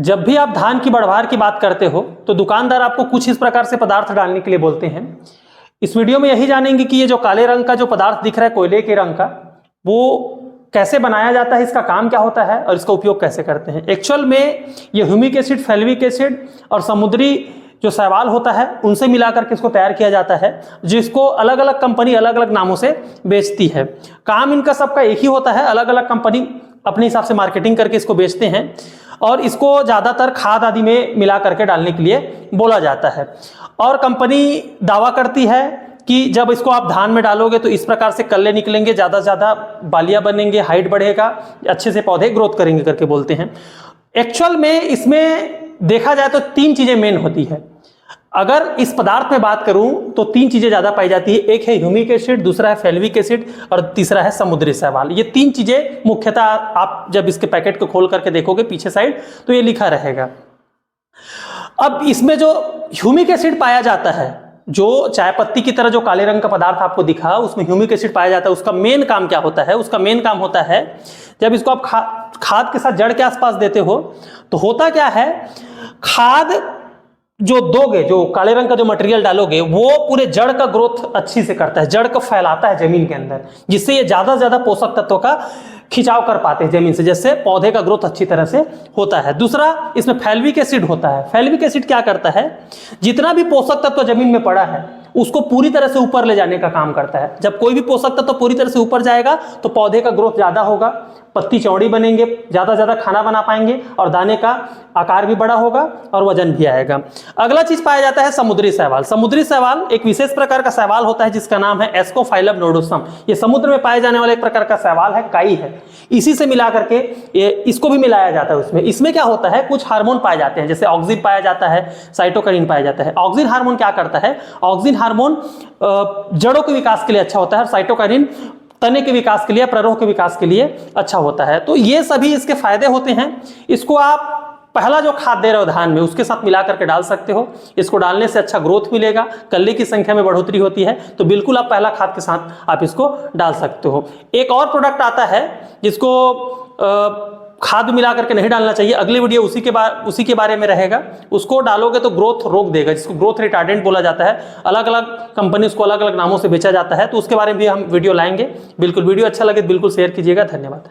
जब भी आप धान की बढ़वार की बात करते हो तो दुकानदार आपको कुछ इस प्रकार से पदार्थ डालने के लिए बोलते हैं। इस वीडियो में यही जानेंगे कि ये जो काले रंग का जो पदार्थ दिख रहा है कोयले के रंग का, वो कैसे बनाया जाता है, इसका काम क्या होता है और इसका उपयोग कैसे करते हैं। एक्चुअल में ये ह्यूमिक एसिड, फेल्विक एसिड और समुद्री जो शैवाल होता है उनसे मिलाकर के इसको तैयार किया जाता है, जिसको अलग अलग कंपनी अलग अलग नामों से बेचती है। काम इनका सबका एक ही होता है, अलग अलग कंपनी अपने हिसाब से मार्केटिंग करके इसको बेचते हैं और इसको ज़्यादातर खाद आदि में मिला करके डालने के लिए बोला जाता है। और कंपनी दावा करती है कि जब इसको आप धान में डालोगे तो इस प्रकार से कल्ले निकलेंगे, ज़्यादा से ज़्यादा बालियाँ बनेंगे, हाइट बढ़ेगा, अच्छे से पौधे ग्रोथ करेंगे करके बोलते हैं। एक्चुअल में इसमें देखा जाए तो तीन चीज़ें मेन होती है। अगर इस पदार्थ में बात करूं तो तीन चीजें ज्यादा पाई जाती है। एक है ह्यूमिक एसिड, दूसरा है फेल्विक एसिड और तीसरा है समुद्री शैवाल। ये तीन चीजें मुख्यतः आप जब इसके पैकेट को खोल करके देखोगे पीछे साइड तो ये लिखा रहेगा। अब इसमें जो ह्यूमिक एसिड पाया जाता है, जो चाय पत्ती की तरह जो काले रंग का पदार्थ आपको दिखा, उसमें ह्यूमिक एसिड पाया जाता है। उसका मेन काम क्या होता है? उसका मेन काम होता है जब इसको आप खाद के साथ जड़ के आसपास देते हो तो होता क्या है, खाद जो दोगे, जो काले रंग का जो मटेरियल डालोगे, वो पूरे जड़ का ग्रोथ अच्छी से करता है, जड़ को फैलाता है जमीन के अंदर, जिससे ये ज्यादा से ज्यादा पोषक तत्वों का खिंचाव कर पाते हैं जमीन से, जिससे पौधे का ग्रोथ अच्छी तरह से होता है। दूसरा, इसमें फेल्विक एसिड होता है। फेल्विक एसिड क्या करता है, जितना भी पोषक तत्व जमीन में पड़ा है उसको पूरी तरह से ऊपर ले जाने का काम करता है। जब कोई भी पोषक तत्व पूरी तरह से ऊपर जाएगा तो पौधे का ग्रोथ ज्यादा होगा, पत्ती चौड़ी बनेंगे, ज्यादा से ज्यादा खाना बना पाएंगे और दाने का आकार भी बड़ा होगा और वजन भी आएगा। अगला चीज पाया जाता है समुद्री शैवाल। समुद्री शैवाल एक विशेष प्रकार का शैवाल होता है जिसका नाम है एस्कोफाइलम नोडोसम। ये समुद्र में पाए जाने वाला एक प्रकार का शैवाल है, काई है। इसी से मिला करके इसको भी मिलाया जाता है उसमें। इसमें क्या होता है, कुछ हार्मोन पाए जाते हैं, जैसे ऑक्सिन पाया जाता है, साइटोकिनिन पाया जाता है। ऑक्सिन हार्मोन क्या करता है, ऑक्सिन हार्मोन जड़ों के विकास के लिए अच्छा होता है और साइटोकिनिन तने के विकास के लिए, प्ररोह के विकास के लिए अच्छा होता है। तो ये सभी इसके फायदे होते हैं। इसको आप पहला जो खाद दे रहे हो धान में उसके साथ मिला करके डाल सकते हो। इसको डालने से अच्छा ग्रोथ मिलेगा, कल्ले की संख्या में बढ़ोतरी होती है, तो बिल्कुल आप पहला खाद के साथ आप इसको डाल सकते हो। एक और प्रोडक्ट आता है जिसको खाद मिला करके नहीं डालना चाहिए, अगली वीडियो उसी के बारे में रहेगा। उसको डालोगे तो ग्रोथ रोक देगा, जिसको ग्रोथ रिटार्डेंट बोला जाता है। अलग अलग कंपनी उसको अलग अलग नामों से बेचा जाता है, तो उसके बारे में भी हम वीडियो लाएंगे। बिल्कुल वीडियो अच्छा लगे बिल्कुल शेयर कीजिएगा। धन्यवाद।